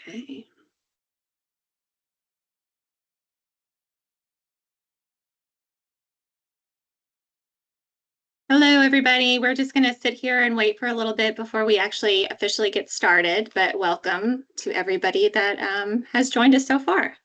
Okay. Hello, everybody. We're just going to sit here and wait for a little bit before we actually officially get started, but welcome to everybody that has joined us so far.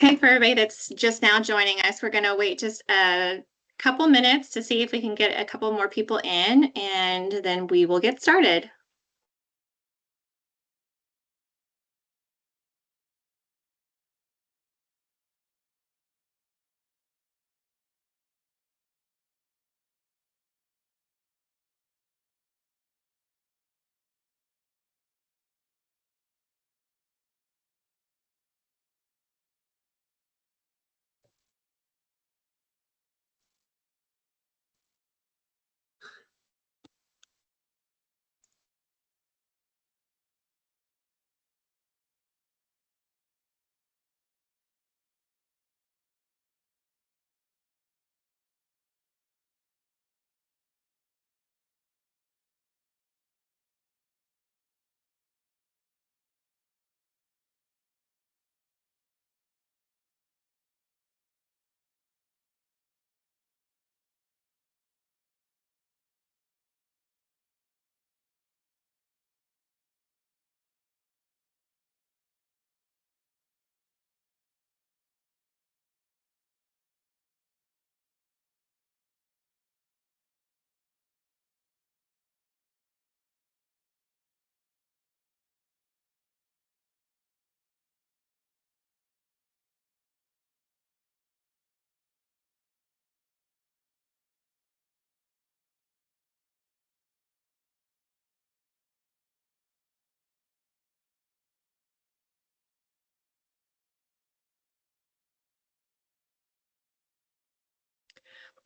Okay, for everybody that's just now joining us, we're going to wait just a couple minutes to see if we can get a couple more people in, and then we will get started.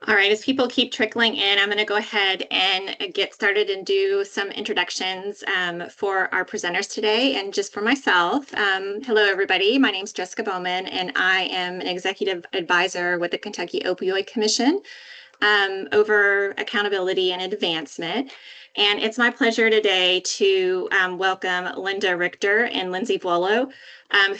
All right, as people keep trickling in, I'm going to go ahead and get started and do some introductions for our presenters today and just for myself. Hello, everybody. My name is Jessica Bowman, and I am an executive advisor with the Kentucky Opioid Commission over accountability and advancement. And it's my pleasure today to welcome Linda Richter and Lindsay Vuolo,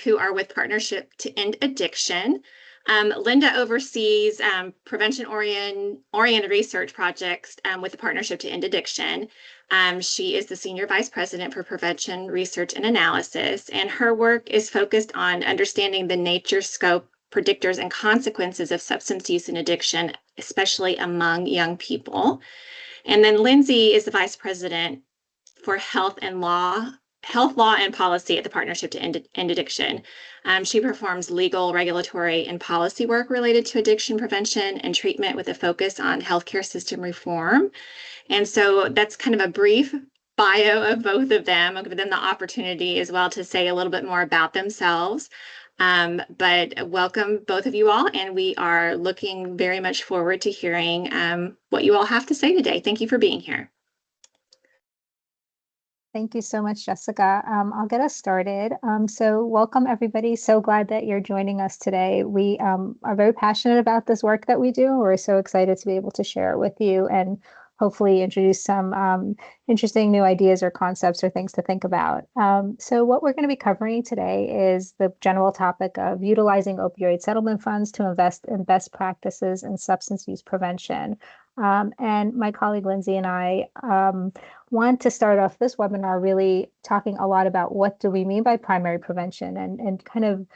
who are with Partnership to End Addiction. Linda oversees prevention-oriented research projects with the Partnership to End Addiction. She is the Senior Vice President for Prevention, Research, and Analysis, and her work is focused on understanding the nature, scope, predictors, and consequences of substance use and addiction, especially among young people. And then Lindsay is the Vice President for health law and policy at the Partnership to End Addiction. She performs legal, regulatory, and policy work related to addiction prevention and treatment with a focus on healthcare system reform. And so that's kind of a brief bio of both of them. I'll give them the opportunity as well to say a little bit more about themselves. But welcome both of you all, and we are looking very much forward to hearing what you all have to say today. Thank you for being here. Thank you so much, Jessica. I'll get us started. So welcome, everybody. So glad that you're joining us today. We are very passionate about this work that we do. We're so excited to be able to share it with you and hopefully introduce some interesting new ideas or concepts or things to think about. So what we're going to be covering today is the general topic of utilizing opioid settlement funds to invest in best practices in substance use prevention. And my colleague Lindsay and I want to start off this webinar really talking a lot about what do we mean by primary prevention and kind of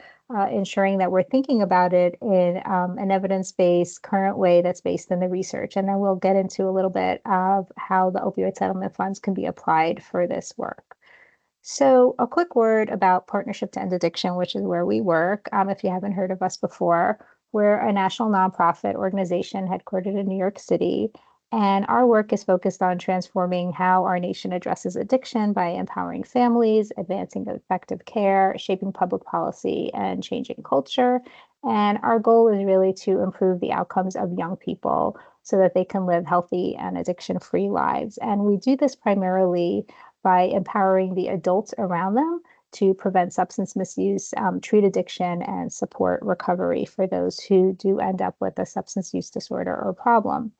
ensuring that we're thinking about it in an evidence-based current way that's based in the research. And then we'll get into a little bit of how the opioid settlement funds can be applied for this work. So a quick word about Partnership to End Addiction, which is where we work. If you haven't heard of us before, we're a national nonprofit organization headquartered in New York City. And our work is focused on transforming how our nation addresses addiction by empowering families, advancing effective care, shaping public policy, and changing culture. And our goal is really to improve the outcomes of young people so that they can live healthy and addiction-free lives. And we do this primarily by empowering the adults around them to prevent substance misuse, treat addiction, and support recovery for those who do end up with a substance use disorder or problem.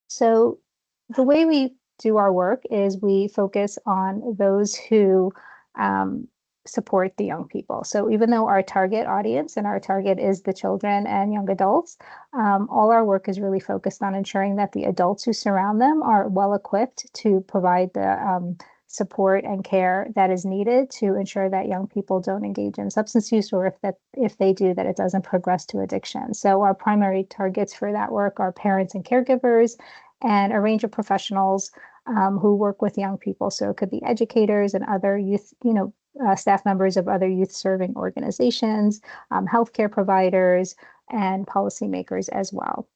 So the way we do our work is we focus on those who support the young people. So even though our target audience and our target is the children and young adults, all our work is really focused on ensuring that the adults who surround them are well equipped to provide the support and care that is needed to ensure that young people don't engage in substance use, or if they do, that it doesn't progress to addiction. So our primary targets for that work are parents and caregivers and a range of professionals who work with young people. So it could be educators and other youth, staff members of other youth serving organizations, healthcare providers, and policymakers as well.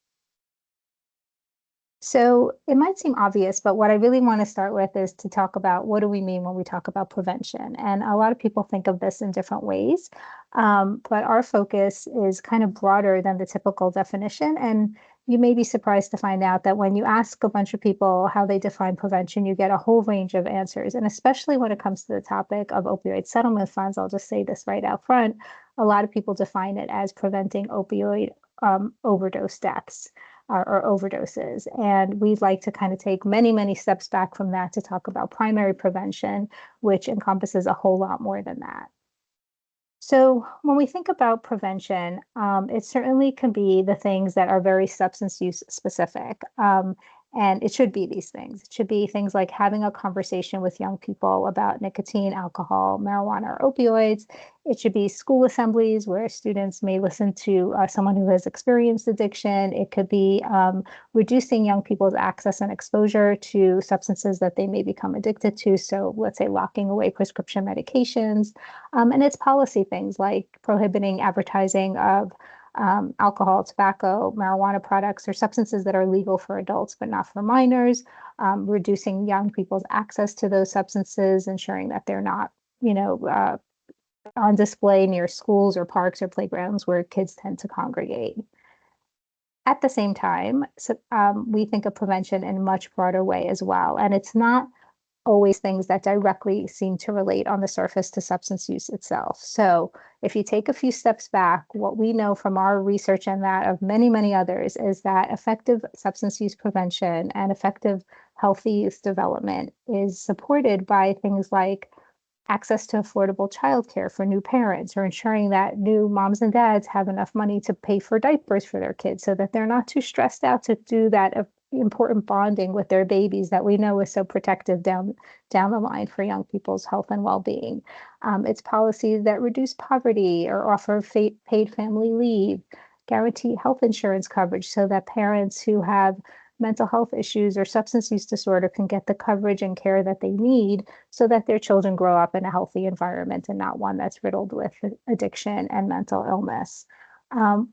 So it might seem obvious, but what I really want to start with is to talk about what do we mean when we talk about prevention. And a lot of people think of this in different ways, but our focus is kind of broader than the typical definition. And you may be surprised to find out that when you ask a bunch of people how they define prevention, you get a whole range of answers. And especially when it comes to the topic of opioid settlement funds, I'll just say this right out front, a lot of people define it as preventing opioid overdose deaths. Or overdoses. And we'd like to kind of take many, many steps back from that to talk about primary prevention, which encompasses a whole lot more than that. So when we think about prevention, it certainly can be the things that are very substance use specific. And it should be these things. It should be things like having a conversation with young people about nicotine, alcohol, marijuana, or opioids. It should be school assemblies where students may listen to someone who has experienced addiction. It could be reducing young people's access and exposure to substances that they may become addicted to. So let's say locking away prescription medications. And it's policy things like prohibiting advertising of alcohol, tobacco, marijuana products, or substances that are legal for adults but not for minors, reducing young people's access to those substances, ensuring that they're not, on display near schools or parks or playgrounds where kids tend to congregate. At the same time, we think of prevention in a much broader way as well. And it's not always things that directly seem to relate on the surface to substance use itself. So if you take a few steps back, what we know from our research and that of many, many others is that effective substance use prevention and effective healthy youth development is supported by things like access to affordable childcare for new parents, or ensuring that new moms and dads have enough money to pay for diapers for their kids so that they're not too stressed out to do that important bonding with their babies that we know is so protective down the line for young people's health and well-being. It's policies that reduce poverty or offer paid family leave, guarantee health insurance coverage so that parents who have mental health issues or substance use disorder can get the coverage and care that they need so that their children grow up in a healthy environment and not one that's riddled with addiction and mental illness.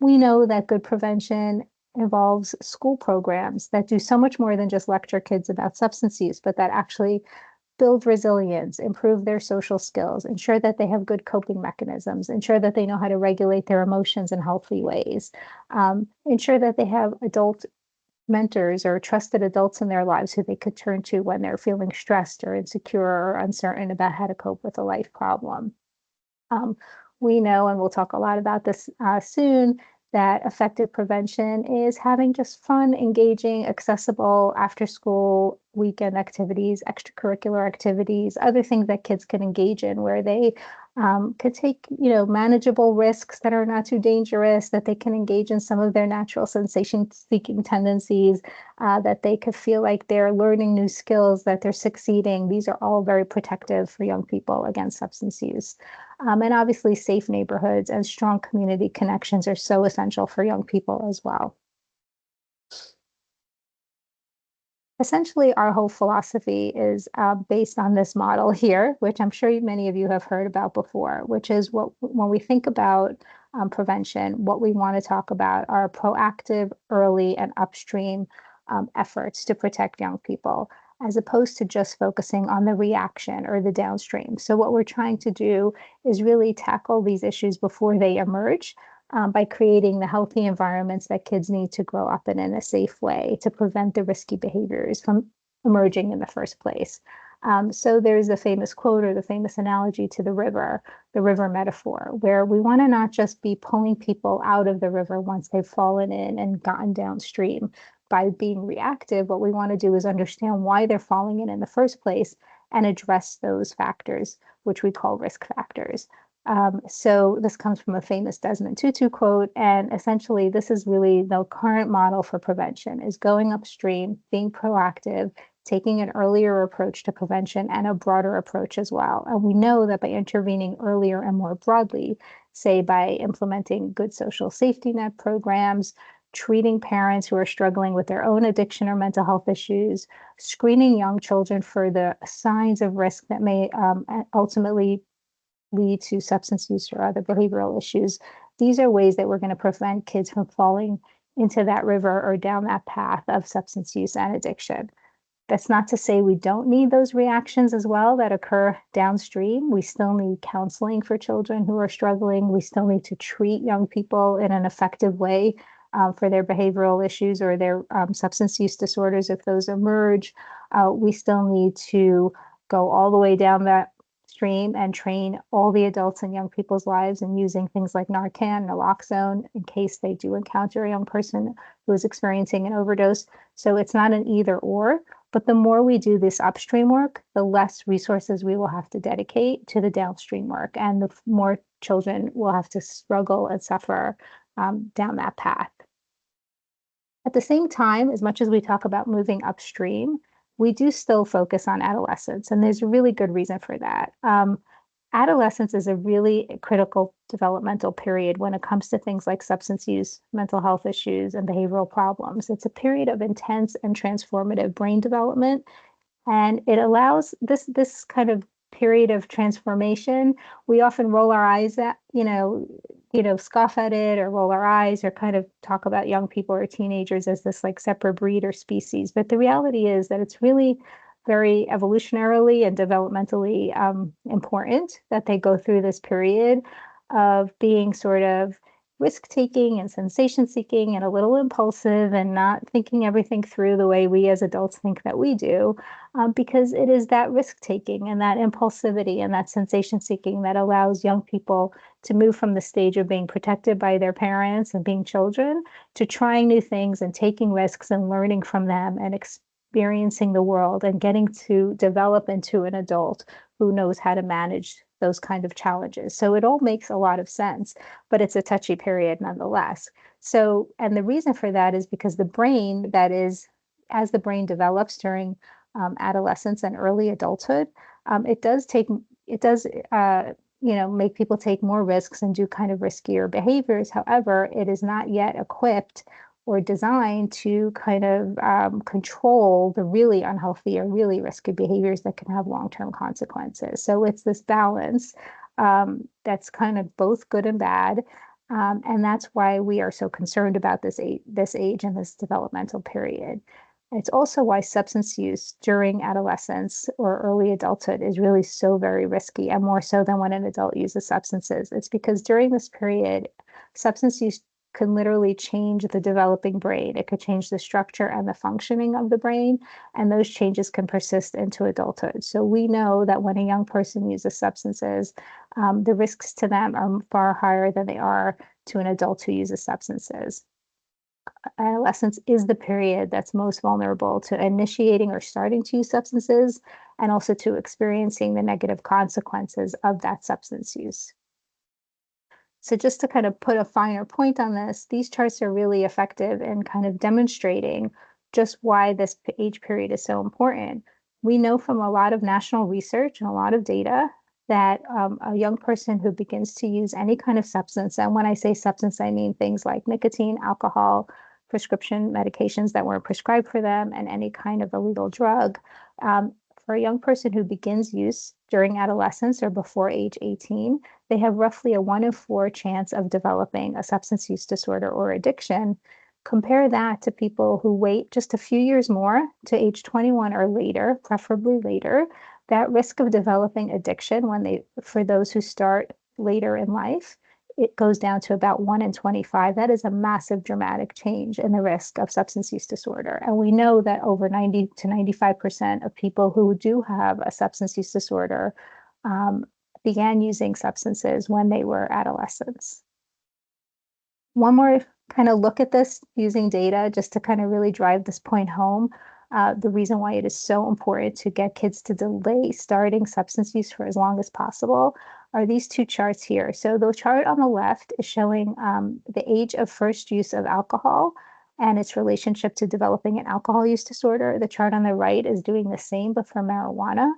We know that good prevention involves school programs that do so much more than just lecture kids about substance use, but that actually build resilience, improve their social skills, ensure that they have good coping mechanisms, ensure that they know how to regulate their emotions in healthy ways, ensure that they have adult mentors or trusted adults in their lives who they could turn to when they're feeling stressed or insecure or uncertain about how to cope with a life problem. Um, we know, and we'll talk a lot about this soon, that effective prevention is having just fun, engaging, accessible after school weekend activities, extracurricular activities, other things that kids can engage in where they could take, manageable risks that are not too dangerous, that they can engage in some of their natural sensation seeking tendencies, that they could feel like they're learning new skills, that they're succeeding. These are all very protective for young people against substance use. And obviously, safe neighborhoods and strong community connections are so essential for young people as well. Essentially, our whole philosophy is based on this model here, which I'm sure many of you have heard about before, which is what when we think about prevention, what we want to talk about are proactive, early, and upstream efforts to protect young people, as opposed to just focusing on the reaction or the downstream. So, what we're trying to do is really tackle these issues before they emerge by creating the healthy environments that kids need to grow up in a safe way to prevent the risky behaviors from emerging in the first place. So there's the famous quote or the famous analogy to the river metaphor, where we want to not just be pulling people out of the river once they've fallen in and gotten downstream by being reactive. What we want to do is understand why they're falling in the first place and address those factors, which we call risk factors. So this comes from a famous Desmond Tutu quote, and essentially this is really the current model for prevention is going upstream, being proactive, taking an earlier approach to prevention and a broader approach as well. And we know that by intervening earlier and more broadly, say by implementing good social safety net programs, treating parents who are struggling with their own addiction or mental health issues, screening young children for the signs of risk that may ultimately lead to substance use or other behavioral issues. These are ways that we're going to prevent kids from falling into that river or down that path of substance use and addiction. That's not to say we don't need those reactions as well that occur downstream. We still need counseling for children who are struggling. We still need to treat young people in an effective way for their behavioral issues or their substance use disorders if those emerge. We still need to go all the way down that stream and train all the adults in young people's lives in using things like Narcan, naloxone, in case they do encounter a young person who is experiencing an overdose. So it's not an either or, but the more we do this upstream work, the less resources we will have to dedicate to the downstream work, and the more children will have to struggle and suffer down that path. At the same time, as much as we talk about moving upstream, we do still focus on adolescence, and there's a really good reason for that. Adolescence is a really critical developmental period when it comes to things like substance use, mental health issues, and behavioral problems. It's a period of intense and transformative brain development, and it allows this kind of period of transformation. We often roll our eyes at, scoff at it or roll our eyes or kind of talk about young people or teenagers as this like separate breed or species. But the reality is that it's really very evolutionarily and developmentally important that they go through this period of being sort of risk taking and sensation seeking and a little impulsive and not thinking everything through the way we as adults think that we do, because it is that risk taking and that impulsivity and that sensation seeking that allows young people to move from the stage of being protected by their parents and being children to trying new things and taking risks and learning from them and experiencing the world and getting to develop into an adult who knows how to manage those kind of challenges. So it all makes a lot of sense, but it's a touchy period nonetheless. So, and the reason for that is because the brain, that is, as the brain develops during adolescence and early adulthood, it does take, it does, make people take more risks and do kind of riskier behaviors. However, it is not yet equipped or designed to kind of control the really unhealthy or really risky behaviors that can have long-term consequences. So it's this balance that's kind of both good and bad. And that's why we are so concerned about this age and this developmental period. It's also why substance use during adolescence or early adulthood is really so very risky, and more so than when an adult uses substances. It's because during this period, substance use can literally change the developing brain. It could change the structure and the functioning of the brain, and those changes can persist into adulthood. So we know that when a young person uses substances, the risks to them are far higher than they are to an adult who uses substances. Adolescence is the period that's most vulnerable to initiating or starting to use substances, and also to experiencing the negative consequences of that substance use. So just to kind of put a finer point on this, these charts are really effective in kind of demonstrating just why this age period is so important. We know from a lot of national research and a lot of data that a young person who begins to use any kind of substance, and when I say substance, I mean things like nicotine, alcohol, prescription medications that weren't prescribed for them, and any kind of illegal drug. For a young person who begins use during adolescence or before age 18, they have roughly a 1 in 4 chance of developing a substance use disorder or addiction. Compare that to people who wait just a few years more to age 21 or later, preferably later. That risk of developing addiction for those who start later in life, it goes down to about 1 in 25. That is a massive dramatic change in the risk of substance use disorder. And we know that over 90 to 95% of people who do have a substance use disorder began using substances when they were adolescents. One more kind of look at this using data just to kind of really drive this point home. The reason why it is so important to get kids to delay starting substance use for as long as possible are these two charts here. So the chart on the left is showing the age of first use of alcohol and its relationship to developing an alcohol use disorder. The chart on the right is doing the same, but for marijuana.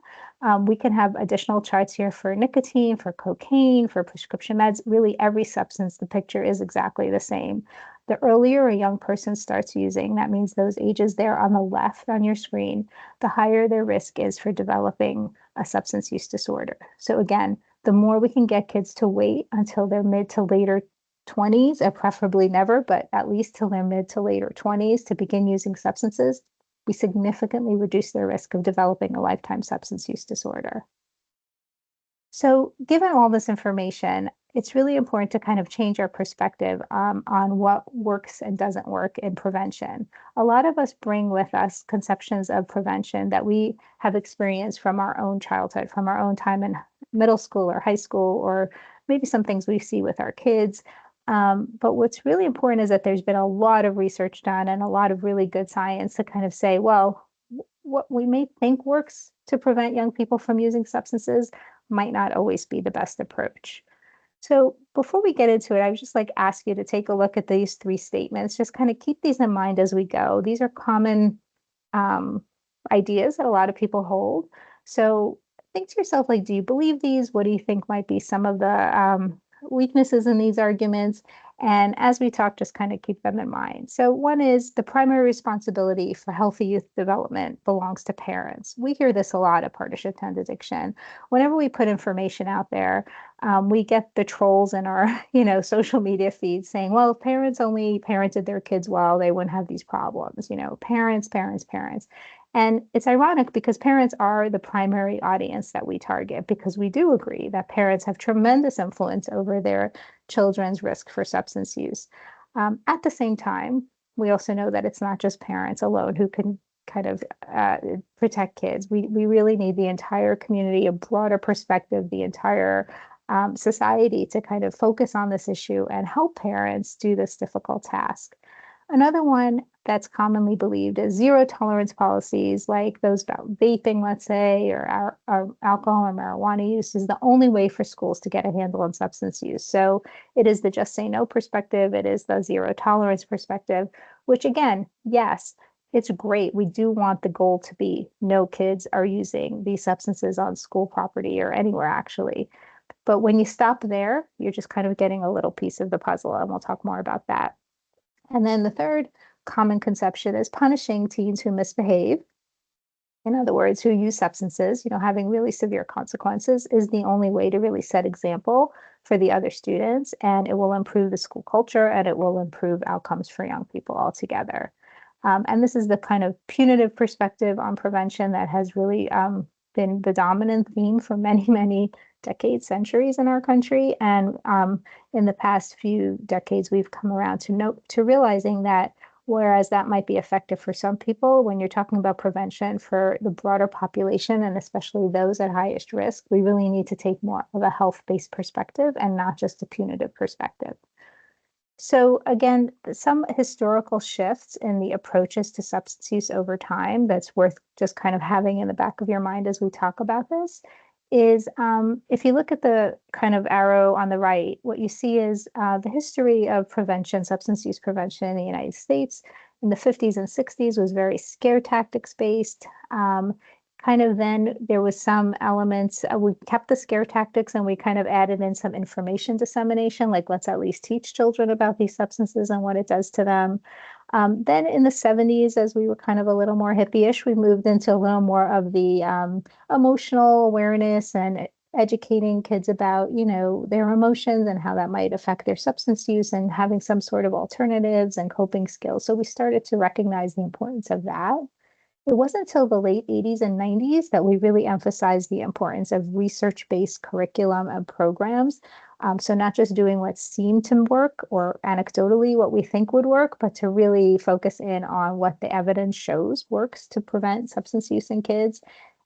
We can have additional charts here for nicotine, for cocaine, for prescription meds. Really, every substance, the picture is exactly the same. The earlier a young person starts using, that means those ages there on the left on your screen, the higher their risk is for developing a substance use disorder. So again, the more we can get kids to wait until their mid to later 20s, or preferably never, but at least till their mid to later 20s to begin using substances, we significantly reduce their risk of developing a lifetime substance use disorder. So, given all this information, it's really important to kind of change our perspective on what works and doesn't work in prevention. A lot of us bring with us conceptions of prevention that we have experienced from our own childhood, from our own time in middle school or high school, or maybe some things we see with our kids. But what's really important is that there's been a lot of research done and a lot of really good science to kind of say, well, what we may think works to prevent young people from using substances might not always be the best approach. So before we get into it, I would just like ask you to take a look at these three statements. Just kind of keep these in mind as we go. These are common um, ideas that a lot of people hold. So think to yourself, like, do you believe these? What do you think might be some of the weaknesses in these arguments? And as we talk, just kind of keep them in mind. So one is the primary responsibility for healthy youth development belongs to parents. We hear this a lot at Partnership to End Addiction. Whenever we put information out there, we get the trolls in our, social media feeds saying, well, if parents only parented their kids well, they wouldn't have these problems, parents, parents, parents. And it's ironic because parents are the primary audience that we target, because we do agree that parents have tremendous influence over their children's risk for substance use. At the same time, we also know that it's not just parents alone who can kind of protect kids. We really need the entire community, a broader perspective, the entire society to kind of focus on this issue and help parents do this difficult task. Another one that's commonly believed as zero tolerance policies, like those about vaping, let's say, or alcohol or marijuana use, is the only way for schools to get a handle on substance use. So it is the just say no perspective, it is the zero tolerance perspective, which again, yes, it's great. We do want the goal to be no kids are using these substances on school property or anywhere actually. But when you stop there, you're just kind of getting a little piece of the puzzle, and we'll talk more about that. And then the third common conception is punishing teens who misbehave. In other words, who use substances, having really severe consequences is the only way to really set example for the other students, and it will improve the school culture and it will improve outcomes for young people altogether. And this is the kind of punitive perspective on prevention that has really been the dominant theme for many, many decades, centuries in our country. And in the past few decades, we've come around to realizing that whereas that might be effective for some people, when you're talking about prevention for the broader population, and especially those at highest risk, we really need to take more of a health-based perspective and not just a punitive perspective. So again, some historical shifts in the approaches to substance use over time that's worth just kind of having in the back of your mind as we talk about this is if you look at the kind of arrow on the right, what you see is the history of prevention, substance use prevention in the United States in the 50s and 60s was very scare tactics based. Kind of then there was some elements, we kept the scare tactics and we kind of added in some information dissemination, like let's at least teach children about these substances and what it does to them. Then in the 70s, as we were kind of a little more hippie-ish, we moved into a little more of the emotional awareness and educating kids about, their emotions and how that might affect their substance use and having some sort of alternatives and coping skills. So we started to recognize the importance of that. It wasn't until the late 80s and 90s that we really emphasized the importance of research-based curriculum and programs. So not just doing what seemed to work or anecdotally what we think would work, but to really focus in on what the evidence shows works to prevent substance use in kids.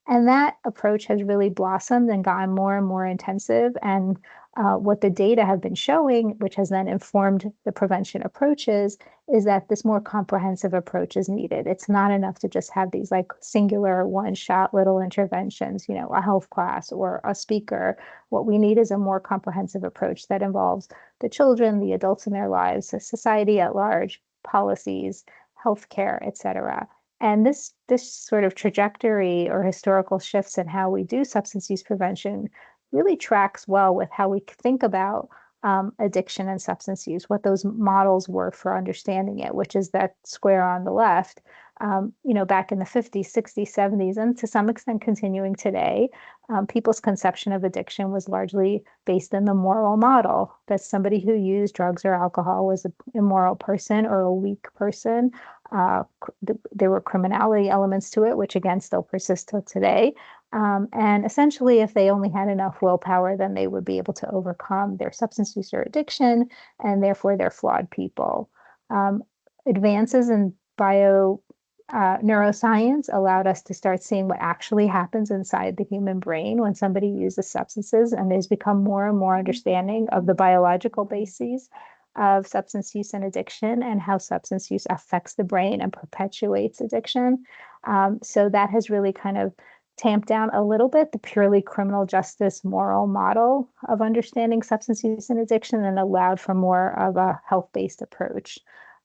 And that approach has really blossomed and gotten more and more intensive. And what the data have been showing, which has then informed the prevention approaches, is that this more comprehensive approach is needed. It's not enough to just have these like singular one-shot little interventions, a health class or a speaker. What we need is a more comprehensive approach that involves the children, the adults in their lives, the society at large, policies, healthcare, et cetera. And this sort of trajectory or historical shifts in how we do substance use prevention really tracks well with how we think about addiction and substance use, what those models were for understanding it, which is that square on the left. Back in the 50s, 60s, 70s, and to some extent continuing today, people's conception of addiction was largely based in the moral model that somebody who used drugs or alcohol was an immoral person or a weak person. There were criminality elements to it, which again still persist till today. And essentially, if they only had enough willpower, then they would be able to overcome their substance use or addiction, and therefore they're flawed people. Advances in neuroscience allowed us to start seeing what actually happens inside the human brain when somebody uses substances, and there's become more and more understanding of the biological bases of substance use and addiction and how substance use affects the brain and perpetuates addiction. So that has really kind of tamped down a little bit the purely criminal justice moral model of understanding substance use and addiction and allowed for more of a health-based approach.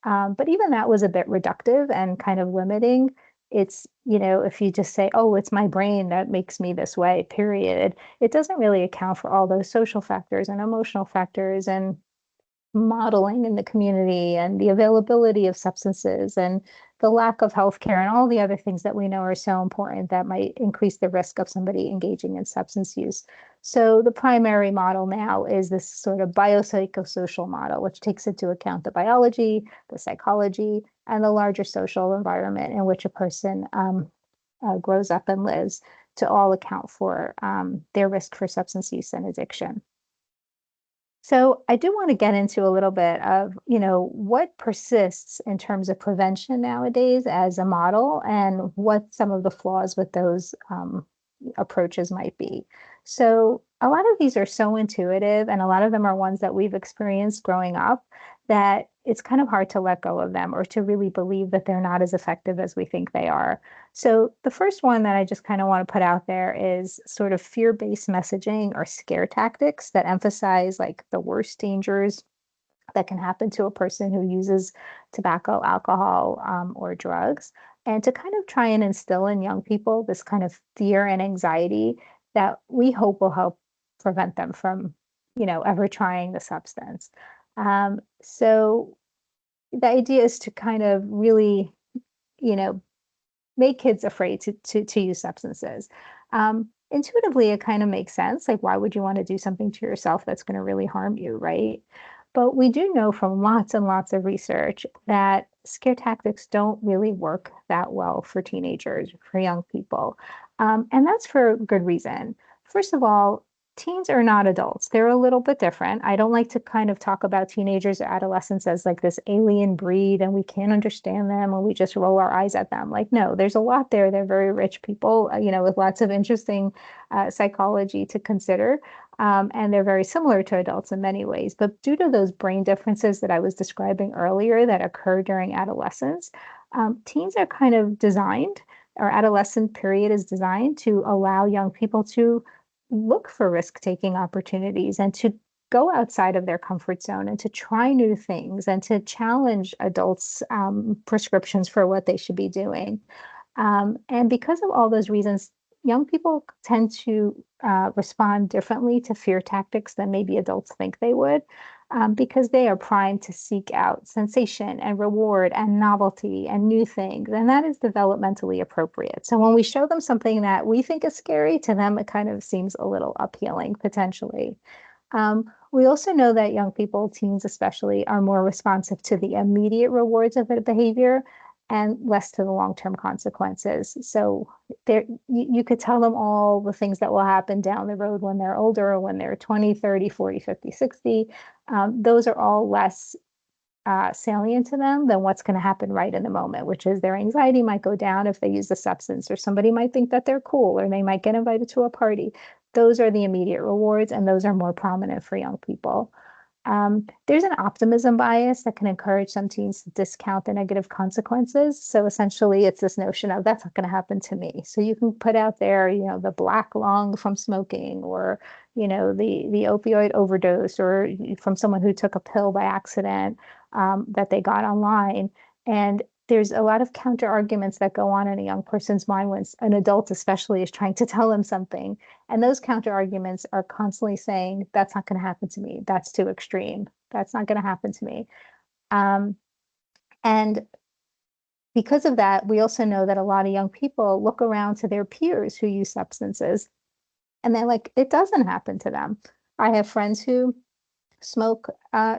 But even that was a bit reductive and kind of limiting. It's, if you just say, oh, it's my brain that makes me this way, period, it doesn't really account for all those social factors and emotional factors and modeling in the community and the availability of substances and the lack of healthcare and all the other things that we know are so important that might increase the risk of somebody engaging in substance use. So the primary model now is this sort of biopsychosocial model, which takes into account the biology, the psychology, and the larger social environment in which a person grows up and lives to all account for their risk for substance use and addiction. So I do want to get into a little bit of, what persists in terms of prevention nowadays as a model and what some of the flaws with those approaches might be. So a lot of these are so intuitive and a lot of them are ones that we've experienced growing up that it's kind of hard to let go of them or to really believe that they're not as effective as we think they are. So the first one that I just kind of want to put out there is sort of fear-based messaging or scare tactics that emphasize like the worst dangers that can happen to a person who uses tobacco, alcohol, or drugs, and to kind of try and instill in young people this kind of fear and anxiety that we hope will help prevent them from, ever trying the substance. So the idea is to kind of really, you know, make kids afraid to use substances. Intuitively, it kind of makes sense. Like, why would you want to do something to yourself that's going to really harm you, right? But we do know from lots and lots of research that scare tactics don't really work that well for teenagers, for young people. And that's for good reason. First of all, teens are not adults. They're a little bit different. I don't like to kind of talk about teenagers or adolescents as like this alien breed and we can't understand them or we just roll our eyes at them. Like, no, there's a lot there. They're very rich people, with lots of interesting psychology to consider. And they're very similar to adults in many ways. But due to those brain differences that I was describing earlier that occur during adolescence, teens are kind of designed, or adolescent period is designed to allow young people to look for risk-taking opportunities and to go outside of their comfort zone and to try new things and to challenge adults' prescriptions for what they should be doing. And because of all those reasons, young people tend to respond differently to fear tactics than maybe adults think they would, because they are primed to seek out sensation and reward and novelty and new things. And that is developmentally appropriate. So when we show them something that we think is scary, to them, it kind of seems a little appealing potentially. We also know that young people, teens especially, are more responsive to the immediate rewards of a behavior and less to the long-term consequences. So there, you could tell them all the things that will happen down the road when they're older, or when they're 20, 30, 40, 50, 60. Those are all less salient to them than what's going to happen right in the moment, which is their anxiety might go down if they use the substance, or somebody might think that they're cool, or they might get invited to a party. Those are the immediate rewards, and those are more prominent for young people. There's an optimism bias that can encourage some teens to discount the negative consequences. So essentially, it's this notion of that's not going to happen to me. So you can put out there, the black lung from smoking, or the opioid overdose, or from someone who took a pill by accident that they got online. And there's a lot of counter arguments that go on in a young person's mind when an adult, especially, is trying to tell them something. And those counter arguments are constantly saying, that's not going to happen to me. That's too extreme. That's not going to happen to me. And because of that, we also know that a lot of young people look around to their peers who use substances and they're like, it doesn't happen to them. I have friends who smoke, or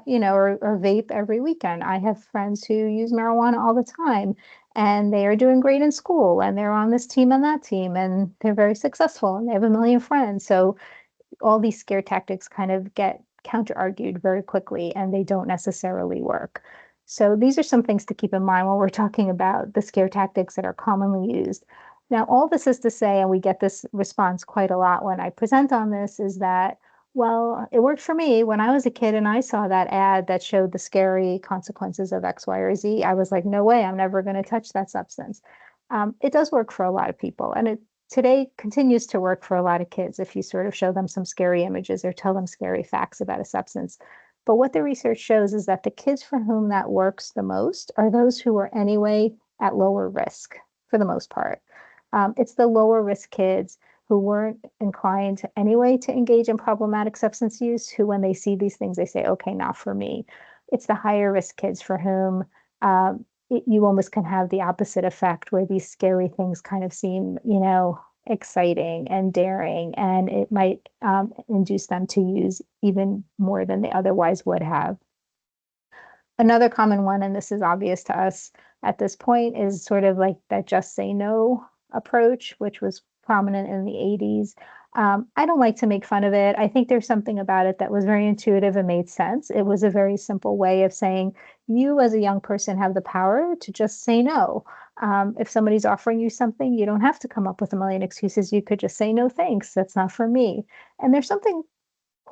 vape every weekend. I have friends who use marijuana all the time, and they are doing great in school, and they're on this team and that team, and they're very successful, and they have a million friends. So all these scare tactics kind of get counter argued very quickly and they don't necessarily work. So these are some things to keep in mind when we're talking about the scare tactics that are commonly used. Now, all this is to say, and we get this response quite a lot when I present on this, is that, well, it worked for me when I was a kid and I saw that ad that showed the scary consequences of X, Y, or Z. I was like, no way, I'm never going to touch that substance. It does work for a lot of people, and it today continues to work for a lot of kids if you sort of show them some scary images or tell them scary facts about a substance. But what the research shows is that the kids for whom that works the most are those who are anyway at lower risk for the most part. It's the lower risk kids who weren't inclined anyway to engage in problematic substance use, who, when they see these things, they say, okay, not for me. It's the higher risk kids for whom you almost can have the opposite effect where these scary things kind of seem, exciting and daring, and it might induce them to use even more than they otherwise would have. Another common one, and this is obvious to us at this point, is sort of like that just say no approach, which was prominent in the 80s. I don't like to make fun of it. I think there's something about it that was very intuitive and made sense. It was a very simple way of saying, you as a young person have the power to just say no. If somebody's offering you something, you don't have to come up with a million excuses. You could just say, no, thanks. That's not for me. And there's something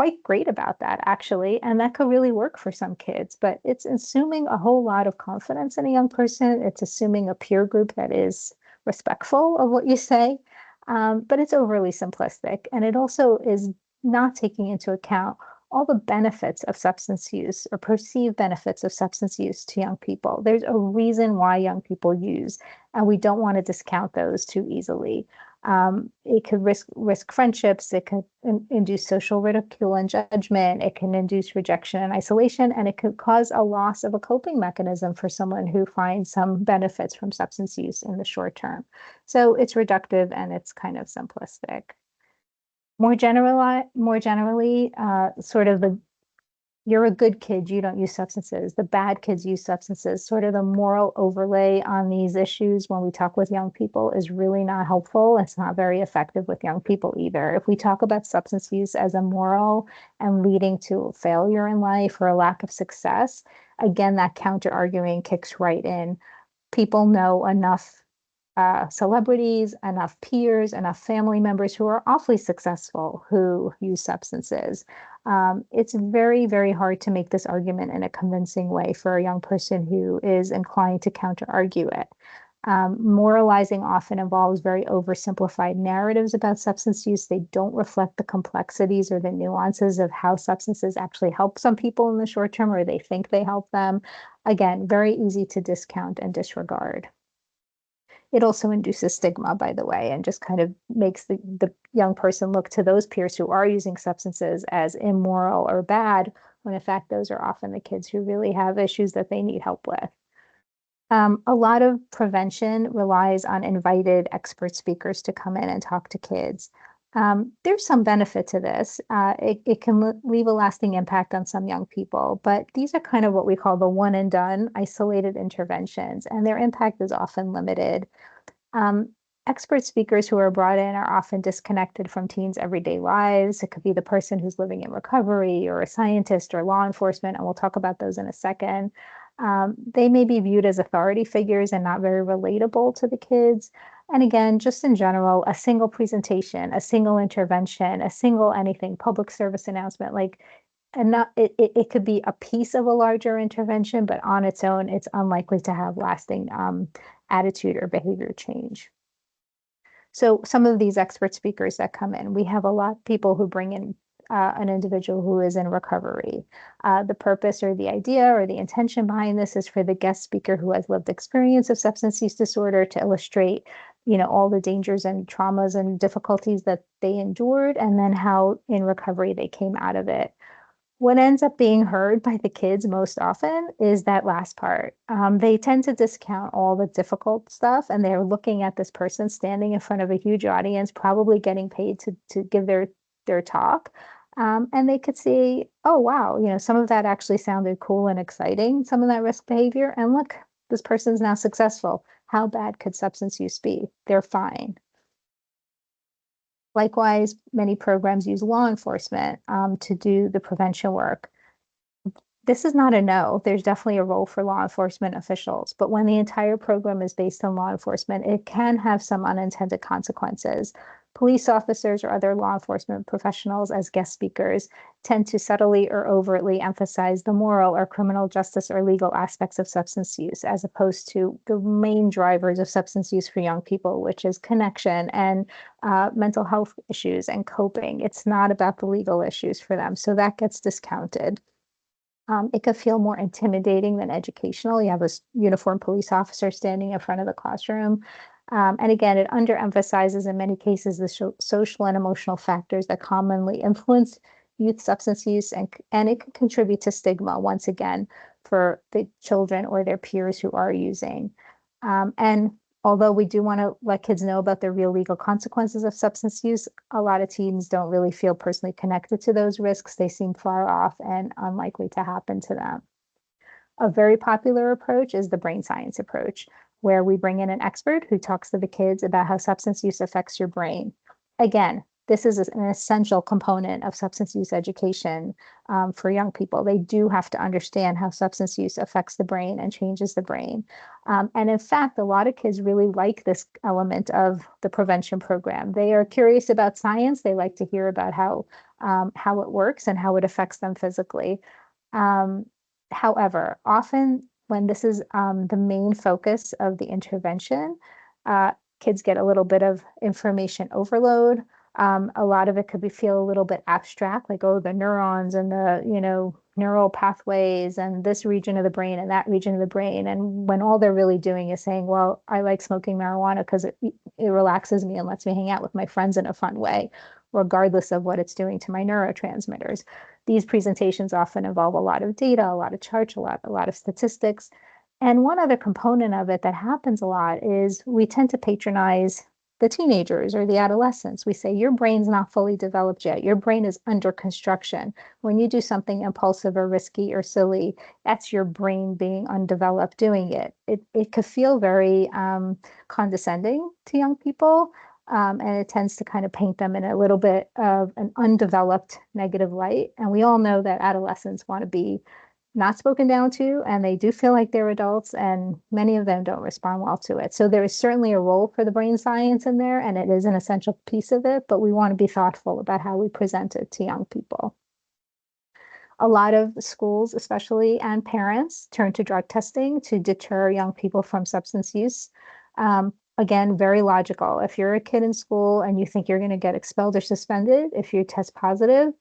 quite great about that, actually. And that could really work for some kids, but it's assuming a whole lot of confidence in a young person. It's assuming a peer group that is respectful of what you say. But it's overly simplistic. And it also is not taking into account all the benefits of substance use or perceived benefits of substance use to young people. There's a reason why young people use, and we don't want to discount those too easily. It could risk friendships. It could induce social ridicule and judgment. It can induce rejection and isolation, and it could cause a loss of a coping mechanism for someone who finds some benefits from substance use in the short term. So it's reductive and it's kind of simplistic. More generally, sort of the you're a good kid, you don't use substances. The bad kids use substances. Sort of the moral overlay on these issues when we talk with young people is really not helpful. It's not very effective with young people either. If we talk about substance use as immoral and leading to failure in life or a lack of success, again, that counter arguing kicks right in. People know enough celebrities, enough peers, enough family members who are awfully successful who use substances. It's very, very hard to make this argument in a convincing way for a young person who is inclined to counter argue it. Moralizing often involves very oversimplified narratives about substance use. They don't reflect the complexities or the nuances of how substances actually help some people in the short term, or they think they help them. Again, very easy to discount and disregard. It also induces stigma, by the way, and just kind of makes the young person look to those peers who are using substances as immoral or bad, when in fact, those are often the kids who really have issues that they need help with. A lot of prevention relies on invited expert speakers to come in and talk to kids. There's some benefit to this. It can leave a lasting impact on some young people, but these are kind of what we call the one and done isolated interventions, and their impact is often limited. Um, Expert speakers who are brought in are often disconnected from teens' everyday lives. It could be the person who's living in recovery or a scientist or law enforcement, and we'll talk about those in a second. They may be viewed as authority figures and not very relatable to the kids. And again, just in general, a single presentation, a single intervention, a single anything, public service announcement, like, and not it could be a piece of a larger intervention, but on its own, it's unlikely to have lasting attitude or behavior change. So some of these expert speakers that come in, we have a lot of people who bring in an individual who is in recovery. The purpose or the idea or the intention behind this is for the guest speaker who has lived experience of substance use disorder to illustrate, all the dangers and traumas and difficulties that they endured, and then how in recovery they came out of it. What ends up being heard by the kids most often is that last part. They tend to discount all the difficult stuff, and they're looking at this person standing in front of a huge audience, probably getting paid to give their talk. And they could see, oh, wow, some of that actually sounded cool and exciting, some of that risk behavior. And look, this person's now successful. How bad could substance use be? They're fine. Likewise, many programs use law enforcement to do the prevention work. This is not a no. There's definitely a role for law enforcement officials, but when the entire program is based on law enforcement, it can have some unintended consequences. Police officers or other law enforcement professionals as guest speakers tend to subtly or overtly emphasize the moral or criminal justice or legal aspects of substance use, as opposed to the main drivers of substance use for young people, which is connection and mental health issues and coping. It's not about the legal issues for them. So that gets discounted. It could feel more intimidating than educational. You have a uniformed police officer standing in front of the classroom. And again, it underemphasizes in many cases the social and emotional factors that commonly influence youth substance use, and it can contribute to stigma once again for the children or their peers who are using. And although we do want to let kids know about the real legal consequences of substance use, a lot of teens don't really feel personally connected to those risks. They seem far off and unlikely to happen to them. A very popular approach is the brain science approach, where we bring in an expert who talks to the kids about how substance use affects your brain. Again, this is an essential component of substance use education for young people. They do have to understand how substance use affects the brain and changes the brain. And in fact, a lot of kids really like this element of the prevention program. They are curious about science. They like to hear about how it works and how it affects them physically. Um, However, often when this is the main focus of the intervention, uh, kids get a little bit of information overload. A lot of it could be feel a little bit abstract, like, oh, the neurons and the, neural pathways and this region of the brain and that region of the brain. And when all they're really doing is saying, well, I like smoking marijuana because it relaxes me and lets me hang out with my friends in a fun way, regardless of what it's doing to my neurotransmitters. These presentations often involve a lot of data, a lot of charts, a lot of statistics. And one other component of it that happens a lot is we tend to patronize the teenagers or the adolescents. We say, your brain's not fully developed yet. Your brain is under construction. When you do something impulsive or risky or silly, that's your brain being undeveloped doing it. It could feel very condescending to young people. And it tends to kind of paint them in a little bit of an undeveloped negative light. And we all know that adolescents want to be not spoken down to, and they do feel like they're adults, and many of them don't respond well to it. So there is certainly a role for the brain science in there, and it is an essential piece of it, but we want to be thoughtful about how we present it to young people. A lot of schools, especially, and parents turn to drug testing to deter young people from substance use. Again, very logical. If you're a kid in school and you think you're going to get expelled or suspended if you test positive,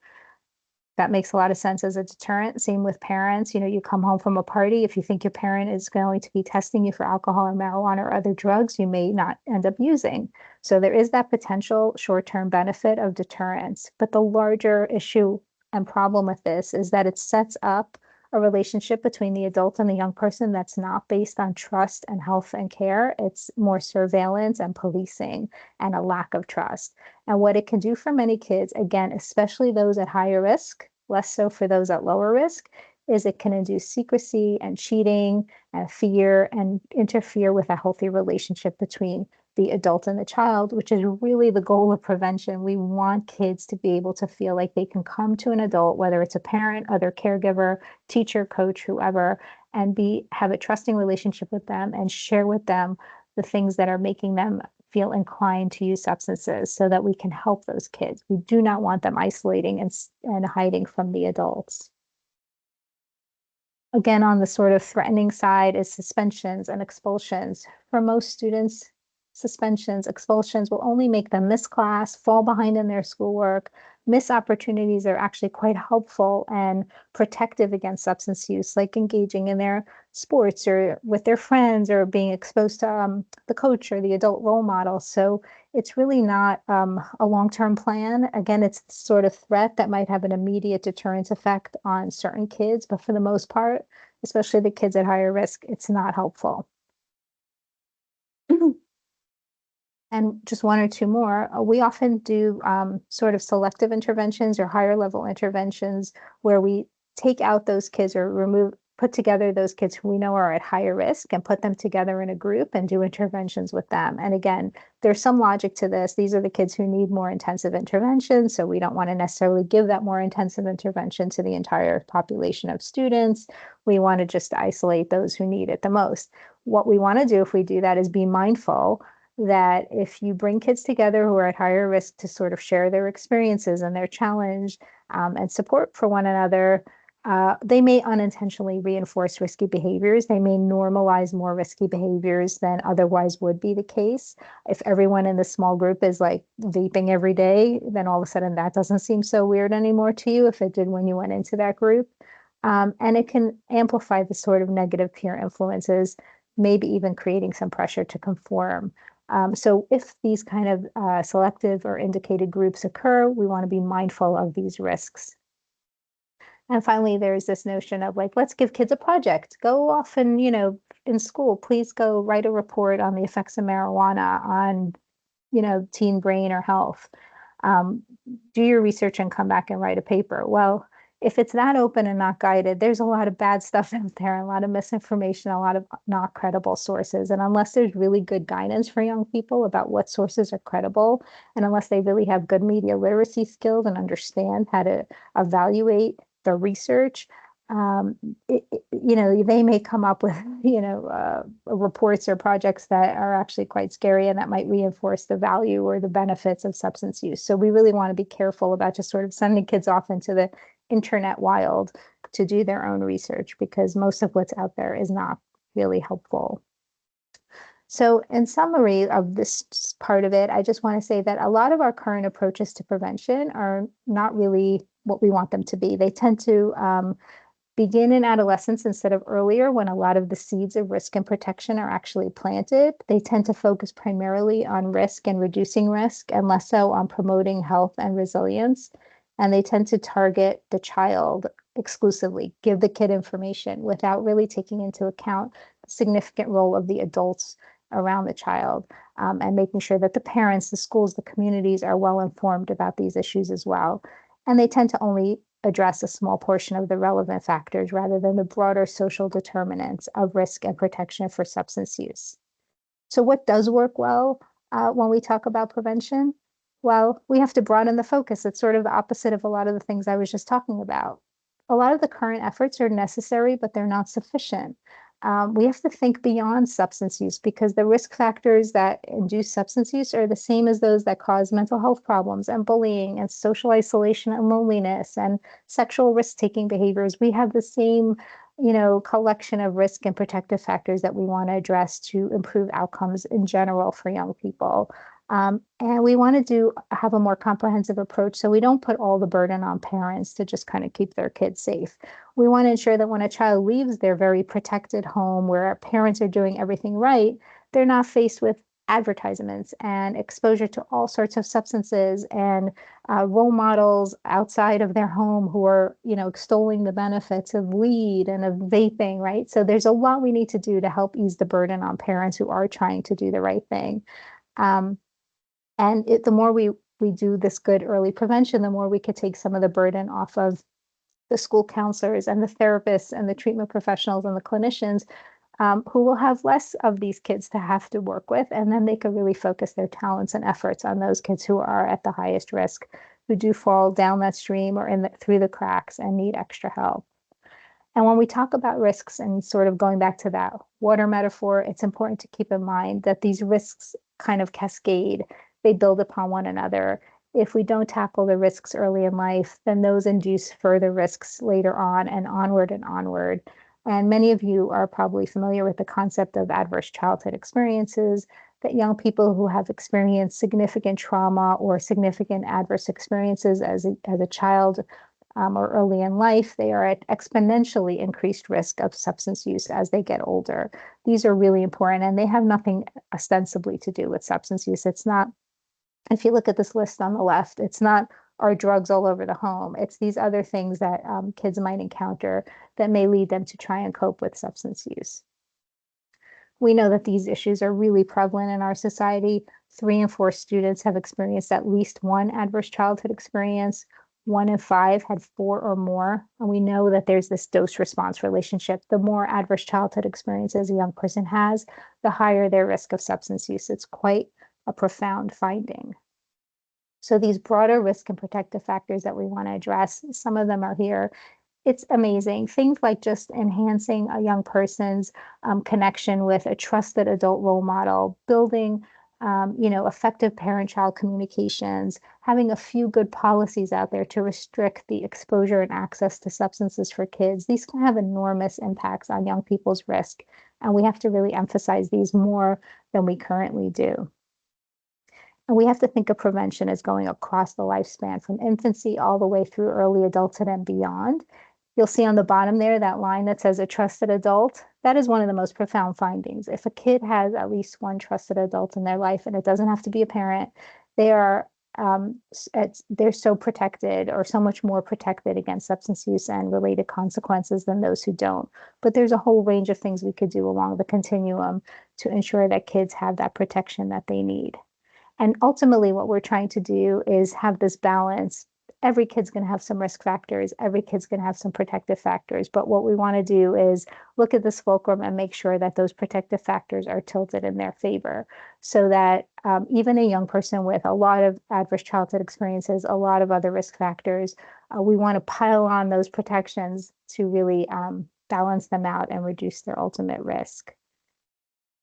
that makes a lot of sense as a deterrent. Same with parents. You come home from a party. If you think your parent is going to be testing you for alcohol or marijuana or other drugs, you may not end up using. So there is that potential short-term benefit of deterrence. But the larger issue and problem with this is that it sets up a relationship between the adult and the young person that's not based on trust and health and care. It's more surveillance and policing and a lack of trust. And what it can do for many kids, again, especially those at higher risk, less so for those at lower risk, is it can induce secrecy and cheating and fear and interfere with a healthy relationship between the adult and the child, which is really the goal of prevention. We want kids to be able to feel like they can come to an adult, whether it's a parent, other caregiver, teacher, coach, whoever, and have a trusting relationship with them and share with them the things that are making them feel inclined to use substances so that we can help those kids. We do not want them isolating and hiding from the adults. Again, on the sort of threatening side is suspensions and expulsions. For most students, suspensions, expulsions will only make them miss class, fall behind in their schoolwork. Miss opportunities are actually quite helpful and protective against substance use, like engaging in their sports or with their friends or being exposed to the coach or the adult role model. So it's really not a long-term plan. Again, it's the sort of threat that might have an immediate deterrence effect on certain kids, but for the most part, especially the kids at higher risk, it's not helpful. And just one or two more, we often do sort of selective interventions or higher level interventions where we take out those kids or put together those kids who we know are at higher risk and put them together in a group and do interventions with them. And again, there's some logic to this. These are the kids who need more intensive intervention. So we don't want to necessarily give that more intensive intervention to the entire population of students. We want to just isolate those who need it the most. What we want to do if we do that is be mindful that if you bring kids together who are at higher risk to sort of share their experiences and their challenge and support for one another, they may unintentionally reinforce risky behaviors. They may normalize more risky behaviors than otherwise would be the case. If everyone in the small group is like vaping every day, then all of a sudden that doesn't seem so weird anymore to you if it did when you went into that group. And it can amplify the sort of negative peer influences, maybe even creating some pressure to conform. So if these kind of selective or indicated groups occur, we want to be mindful of these risks. And finally, there's this notion of like, let's give kids a project. Go off and, in school, please go write a report on the effects of marijuana on, teen brain or health. Do your research and come back and write a paper. Well, if it's that open and not guided, there's a lot of bad stuff out there, a lot of misinformation, a lot of not credible sources. And unless there's really good guidance for young people about what sources are credible, and unless they really have good media literacy skills and understand how to evaluate the research, um, they may come up with, reports or projects that are actually quite scary and that might reinforce the value or the benefits of substance use. So we really want to be careful about just sort of sending kids off into the internet wild to do their own research, because most of what's out there is not really helpful. So, in summary of this part of it, I just want to say that a lot of our current approaches to prevention are not really what we want them to be. They tend to begin in adolescence instead of earlier, when a lot of the seeds of risk and protection are actually planted. They tend to focus primarily on risk and reducing risk, and less so on promoting health and resilience. And they tend to target the child exclusively, give the kid information without really taking into account the significant role of the adults around the child, and making sure that the parents, the schools, the communities are well informed about these issues as well. And they tend to only address a small portion of the relevant factors rather than the broader social determinants of risk and protection for substance use. So, what does work well when we talk about prevention? Well, we have to broaden the focus. It's sort of the opposite of a lot of the things I was just talking about. A lot of the current efforts are necessary, but they're not sufficient. We have to think beyond substance use, because the risk factors that induce substance use are the same as those that cause mental health problems and bullying and social isolation and loneliness and sexual risk-taking behaviors. We have the same, collection of risk and protective factors that we want to address to improve outcomes in general for young people. And we want to have a more comprehensive approach, so we don't put all the burden on parents to just kind of keep their kids safe. We want to ensure that when a child leaves their very protected home where parents are doing everything right, they're not faced with advertisements and exposure to all sorts of substances and role models outside of their home who are, extolling the benefits of weed and of vaping, right? So there's a lot we need to do to help ease the burden on parents who are trying to do the right thing. Um, the more we do this good early prevention, the more we could take some of the burden off of the school counselors and the therapists and the treatment professionals and the clinicians, who will have less of these kids to have to work with. And then they can really focus their talents and efforts on those kids who are at the highest risk, who do fall down that stream or through the cracks and need extra help. And when we talk about risks, and sort of going back to that water metaphor, it's important to keep in mind that these risks kind of cascade, they build upon one another. If we don't tackle the risks early in life, then those induce further risks later on and onward and onward. And many of you are probably familiar with the concept of adverse childhood experiences, that young people who have experienced significant trauma or significant adverse experiences as a child, or early in life, they are at exponentially increased risk of substance use as they get older. These are really important, and they have nothing ostensibly to do with substance use. It's not, if you look at this list on the left, it's not are drugs all over the home. It's these other things that kids might encounter that may lead them to try and cope with substance use. We know that these issues are really prevalent in our society. 3 in 4 students have experienced at least one adverse childhood experience. 1 in 5 had 4 or more. And we know that there's this dose response relationship. The more adverse childhood experiences a young person has, the higher their risk of substance use. It's quite a profound finding. So these broader risk and protective factors that we want to address, some of them are here. It's amazing. Things like just enhancing a young person's connection with a trusted adult role model, building effective parent-child communications, having a few good policies out there to restrict the exposure and access to substances for kids. These can have enormous impacts on young people's risk, and we have to really emphasize these more than we currently do. And we have to think of prevention as going across the lifespan, from infancy all the way through early adulthood and beyond. You'll see on the bottom there that line that says a trusted adult. That is one of the most profound findings. If a kid has at least one trusted adult in their life, and it doesn't have to be a parent, they are they're so protected, or so much more protected against substance use and related consequences than those who don't. But there's a whole range of things we could do along the continuum to ensure that kids have that protection that they need. And ultimately, what we're trying to do is have this balance every kid's going to have some risk factors. Every kid's going to have some protective factors. But what we want to do is look at this fulcrum and make sure that those protective factors are tilted in their favor so that even a young person with a lot of adverse childhood experiences, a lot of other risk factors, we want to pile on those protections to really balance them out and reduce their ultimate risk.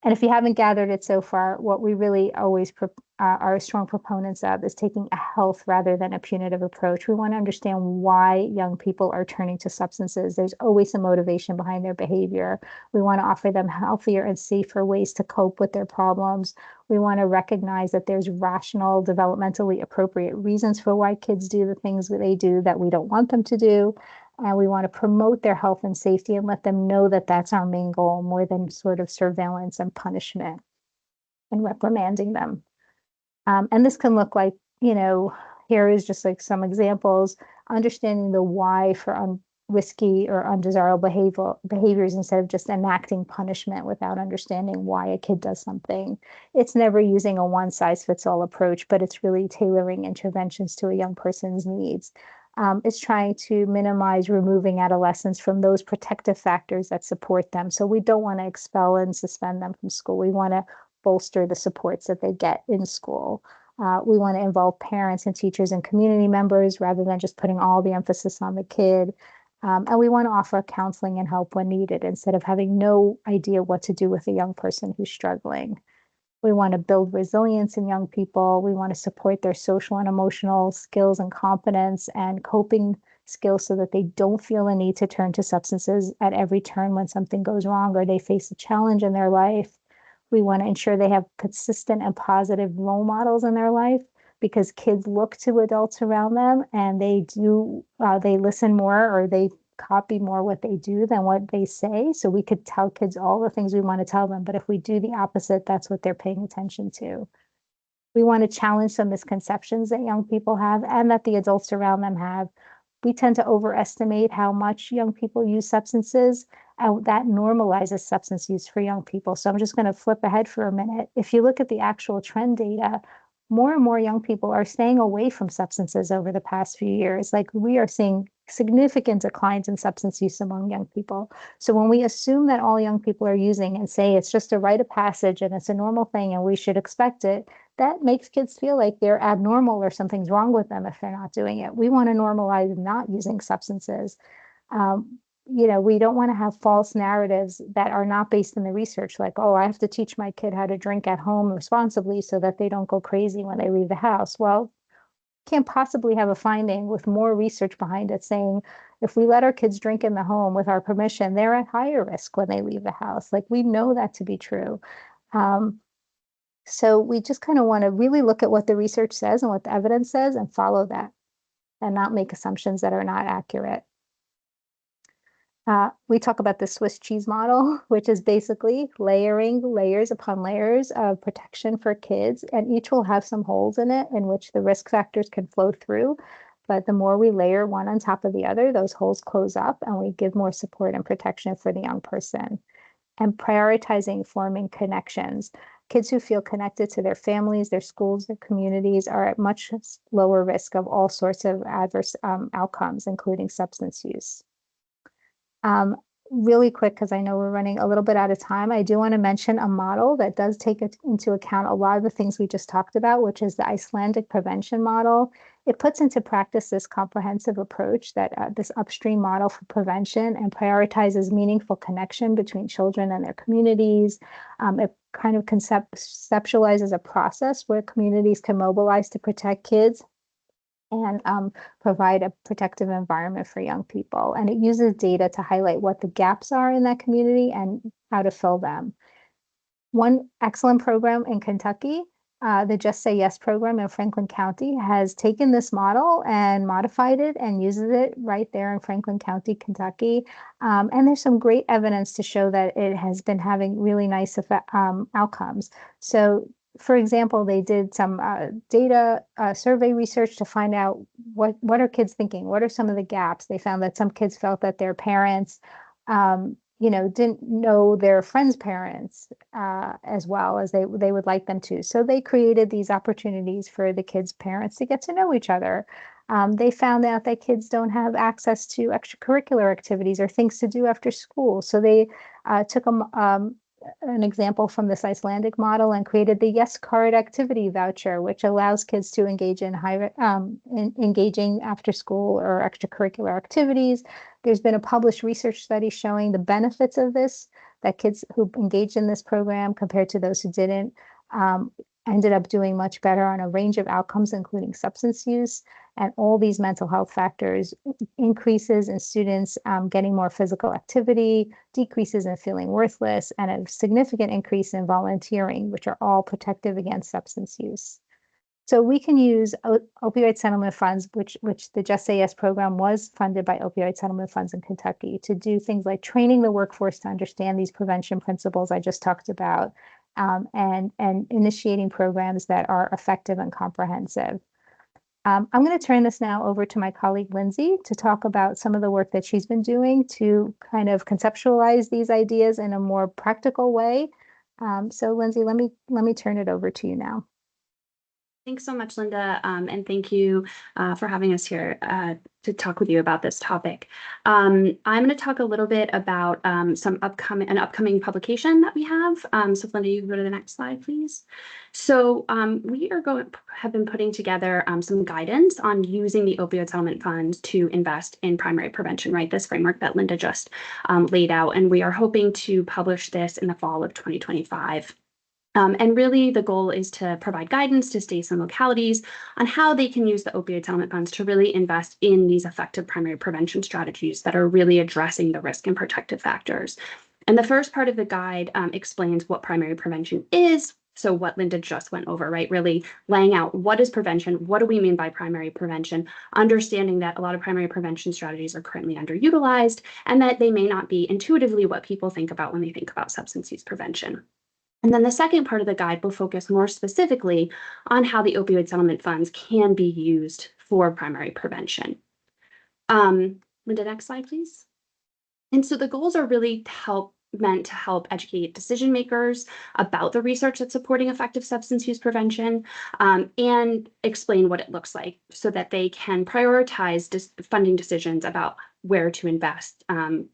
And if you haven't gathered it so far, what we really always are strong proponents of is taking a health rather than a punitive approach. We want to understand why young people are turning to substances. There's always a motivation behind their behavior. We want to offer them healthier and safer ways to cope with their problems. We want to recognize that there's rational, developmentally appropriate reasons for why kids do the things that they do that we don't want them to do. And we want to promote their health and safety and let them know that that's our main goal more than sort of surveillance and punishment and reprimanding them. And this can look like, here is just like some examples, understanding the why for risky or undesirable behaviors instead of just enacting punishment without understanding why a kid does something. It's never using a one size fits all approach, but it's really tailoring interventions to a young person's needs. It's trying to minimize removing adolescents from those protective factors that support them. So we don't want to expel and suspend them from school. We want to bolster the supports that they get in school. We want to involve parents and teachers and community members rather than just putting all the emphasis on the kid. And we want to offer counseling and help when needed instead of having no idea what to do with a young person who's struggling. We want to build resilience in young people. We want to support their social and emotional skills and competence and coping skills so that they don't feel a need to turn to substances at every turn when something goes wrong or they face a challenge in their life. We want to ensure they have consistent and positive role models in their life because kids look to adults around them and they listen more or they copy more what they do than what they say. So we could tell kids all the things we want to tell them, but if we do the opposite, that's what they're paying attention to. We want to challenge some misconceptions that young people have and that the adults around them have. We tend to overestimate how much young people use substances, and that normalizes substance use for young people. So I'm just going to flip ahead for a minute. If you look at the actual trend data, more and more young people are staying away from substances over the past few years. Like we are seeing significant declines in substance use among young people. So when we assume that all young people are using and say it's just a rite of passage and it's a normal thing and we should expect it, that makes kids feel like they're abnormal or something's wrong with them if they're not doing it. We want to normalize not using substances. We don't want to have false narratives that are not based in the research, like, oh, I have to teach my kid how to drink at home responsibly so that they don't go crazy when they leave the house. Well, can't possibly have a finding with more research behind it saying if we let our kids drink in the home with our permission, they're at higher risk when they leave the house. Like we know that to be true. So we just kind of want to really look at what the research says and what the evidence says and follow that and not make assumptions that are not accurate. We talk about the Swiss cheese model, which is basically layering layers upon layers of protection for kids, and each will have some holes in it in which the risk factors can flow through. But the more we layer one on top of the other, those holes close up and we give more support and protection for the young person. And prioritizing forming connections. Kids who feel connected to their families, their schools, their communities are at much lower risk of all sorts of adverse outcomes, including substance use. Really quick, because I know we're running a little bit out of time, I do want to mention a model that does take into account a lot of the things we just talked about, which is the Icelandic prevention model. It puts into practice this comprehensive approach that this upstream model for prevention and prioritizes meaningful connection between children and their communities. It kind of conceptualizes a process where communities can mobilize to protect kids and provide a protective environment for young people. And it uses data to highlight what the gaps are in that community and how to fill them. One excellent program in Kentucky, the Just Say Yes program in Franklin County, has taken this model and modified it and uses it right there in Franklin County, Kentucky. And there's some great evidence to show that it has been having really nice outcomes. So for example, they did some data survey research to find out what are kids thinking? What are some of the gaps? They found that some kids felt that their parents, didn't know their friends' parents as well as they would like them to. So they created these opportunities for the kids' parents to get to know each other. They found out that kids don't have access to extracurricular activities or things to do after school. So they took an example from this Icelandic model and created the Yes Card activity voucher, which allows kids to engage in engaging after school or extracurricular activities. There's been a published research study showing the benefits of this, that kids who engaged in this program compared to those who didn't um, ended up doing much better on a range of outcomes, including substance use. And all these mental health factors, increases in students getting more physical activity, decreases in feeling worthless, and a significant increase in volunteering, which are all protective against substance use. So we can use opioid settlement funds, which the Just Say Yes program was funded by opioid settlement funds in Kentucky, to do things like training the workforce to understand these prevention principles I just talked about, and initiating programs that are effective and comprehensive. I'm going to turn this now over to my colleague Lindsay to talk about some of the work that she's been doing to kind of conceptualize these ideas in a more practical way. So Lindsay, let me turn it over to you now. Thanks so much, Linda, and thank you for having us here to talk with you about this topic. I'm going to talk a little bit about an upcoming publication that we have. So, Linda, you can go to the next slide, please. So, we have been putting together some guidance on using the opioid settlement funds to invest in primary prevention, right? This framework that Linda just laid out, and we are hoping to publish this in the fall of 2025. And really, the goal is to provide guidance to states and localities on how they can use the opioid settlement funds to really invest in these effective primary prevention strategies that are really addressing the risk and protective factors. And the first part of the guide explains what primary prevention is. So what Linda just went over, right? Really laying out what is prevention, what do we mean by primary prevention, understanding that a lot of primary prevention strategies are currently underutilized and that they may not be intuitively what people think about when they think about substance use prevention. And then the second part of the guide will focus more specifically on how the opioid settlement funds can be used for primary prevention. Linda, next slide, please. And so the goals are really meant to help educate decision makers about the research that's supporting effective substance use prevention, and explain what it looks like so that they can prioritize funding decisions about where to invest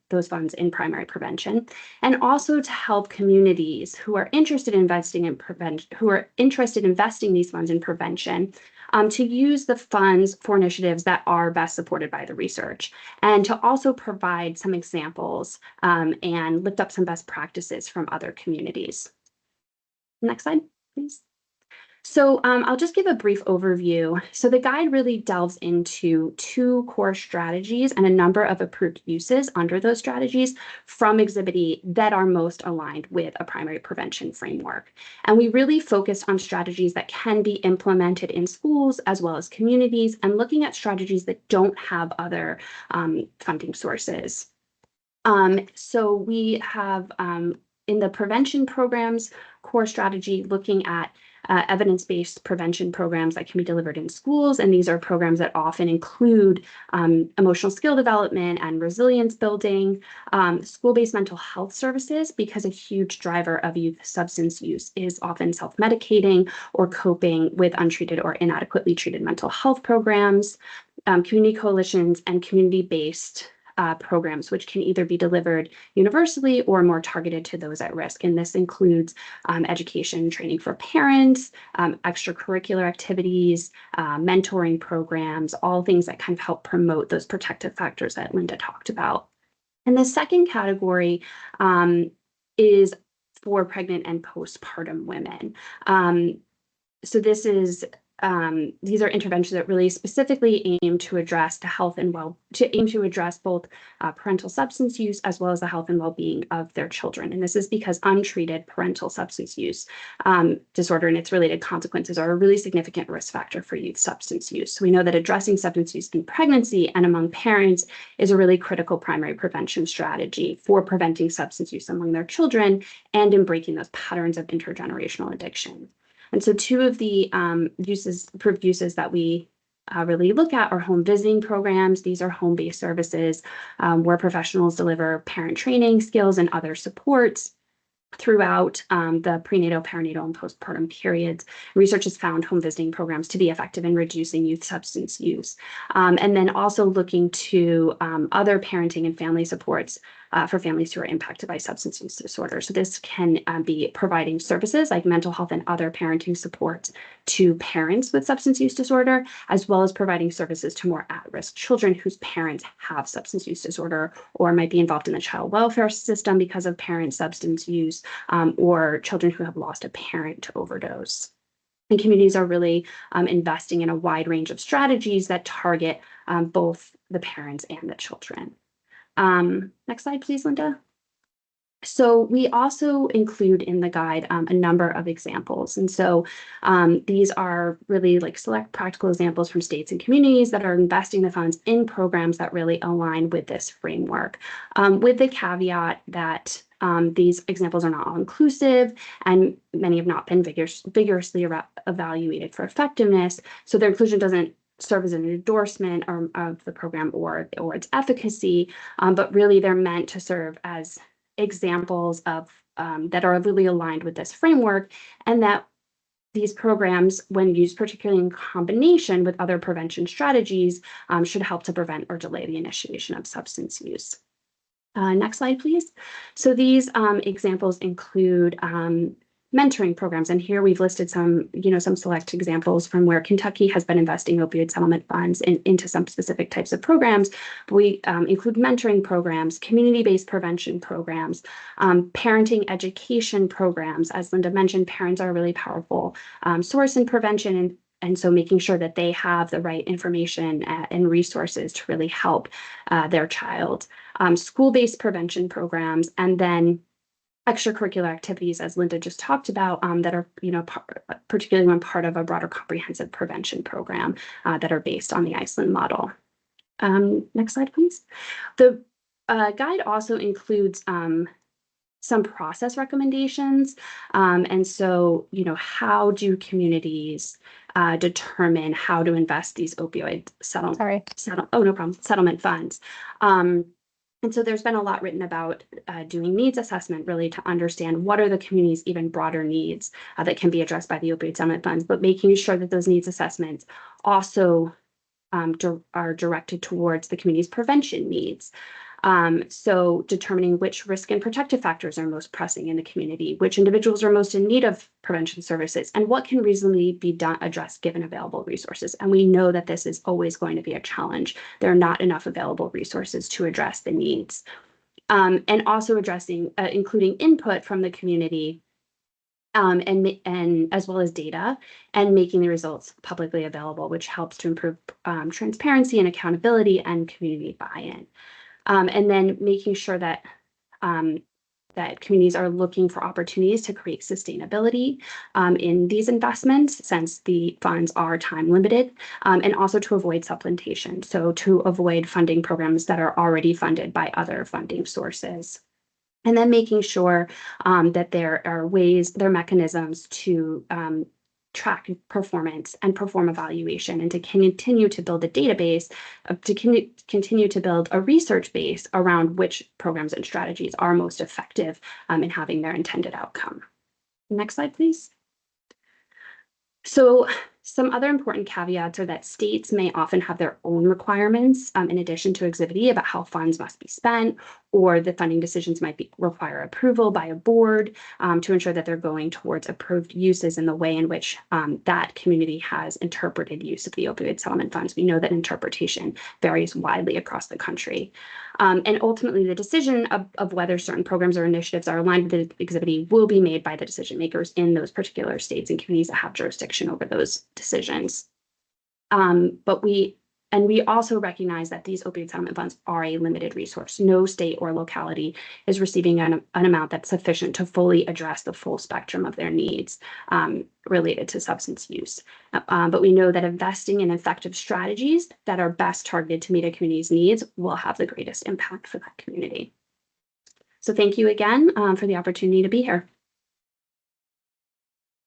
those funds in primary prevention, and also to help communities who are interested in investing these funds in prevention, to use the funds for initiatives that are best supported by the research, and to also provide some examples and lift up some best practices from other communities. Next slide, please. So I'll just give a brief overview. So the guide really delves into 2 core strategies and a number of approved uses under those strategies from Exhibit E that are most aligned with a primary prevention framework. And we really focused on strategies that can be implemented in schools as well as communities, and looking at strategies that don't have other funding sources. So we have in the prevention programs core strategy, looking at evidence-based prevention programs that can be delivered in schools. And these are programs that often include emotional skill development and resilience building, school-based mental health services, because a huge driver of youth substance use is often self-medicating or coping with untreated or inadequately treated mental health programs, community coalitions, and community-based programs, which can either be delivered universally or more targeted to those at risk. And this includes education training for parents, extracurricular activities, mentoring programs, all things that kind of help promote those protective factors that Linda talked about. And the second category is for pregnant and postpartum women. So this is these are interventions that really specifically aim to address both parental substance use as well as the health and well-being of their children. And this is because untreated parental substance use disorder and its related consequences are a really significant risk factor for youth substance use. So we know that addressing substance use in pregnancy and among parents is a really critical primary prevention strategy for preventing substance use among their children and in breaking those patterns of intergenerational addiction. And so 2 of the approved uses that we really look at are home visiting programs. These are home-based services where professionals deliver parent training skills and other supports. throughout the prenatal, perinatal, and postpartum periods. Research has found home visiting programs to be effective in reducing youth substance use. And then also looking to other parenting and family supports for families who are impacted by substance use disorder. So this can be providing services like mental health and other parenting supports to parents with substance use disorder, as well as providing services to more at-risk children whose parents have substance use disorder or might be involved in the child welfare system because of parent substance use, or children who have lost a parent to overdose. And communities are really investing in a wide range of strategies that target both the parents and the children. Next slide, please, Linda. So we also include in the guide a number of examples. And so these are really like select practical examples from states and communities that are investing the funds in programs that really align with this framework, with the caveat that these examples are not all inclusive and many have not been vigorously evaluated for effectiveness. So their inclusion doesn't serve as an endorsement of the program or its efficacy, but really they're meant to serve as examples of that are really aligned with this framework, and that these programs, when used particularly in combination with other prevention strategies, should help to prevent or delay the initiation of substance use. Next slide, please. So these examples include mentoring programs, and here we've listed some select examples from where Kentucky has been investing opioid settlement funds into some specific types of programs. But we include mentoring programs, community-based prevention programs, parenting education programs. As Linda mentioned, parents are a really powerful source in prevention, and so making sure that they have the right information and resources to really help their child. School-based prevention programs, and then extracurricular activities, as Linda just talked about, that are, particularly when part of a broader comprehensive prevention program that are based on the Iceland model. Next slide, please. The guide also includes some process recommendations. And so, how do communities determine how to invest these opioid settlement funds? And so there's been a lot written about doing needs assessment, really to understand what are the community's even broader needs that can be addressed by the opioid settlement funds, but making sure that those needs assessments also are directed towards the community's prevention needs. So determining which risk and protective factors are most pressing in the community, which individuals are most in need of prevention services, and what can reasonably be addressed given available resources. And we know that this is always going to be a challenge. There are not enough available resources to address the needs. And also addressing, including input from the community, and as well as data, and making the results publicly available, which helps to improve transparency and accountability and community buy-in. And then making sure that that communities are looking for opportunities to create sustainability in these investments, since the funds are time limited, and also to avoid supplementation. So to avoid funding programs that are already funded by other funding sources. And then making sure that there are mechanisms to track performance and perform evaluation, and to continue to build a database, to continue to build a research base around which programs and strategies are most effective in having their intended outcome. Next slide, please. So some other important caveats are that states may often have their own requirements in addition to Exhibit E about how funds must be spent, or the funding decisions might require approval by a board to ensure that they're going towards approved uses in the way in which that community has interpreted use of the opioid settlement funds. We know that interpretation varies widely across the country. And ultimately, the decision of whether certain programs or initiatives are aligned with the Exhibit E will be made by the decision makers in those particular states and communities that have jurisdiction over those decisions. But we also recognize that these opioid settlement funds are a limited resource. No state or locality is receiving an amount that's sufficient to fully address the full spectrum of their needs related to substance use. But we know that investing in effective strategies that are best targeted to meet a community's needs will have the greatest impact for that community. So thank you again for the opportunity to be here.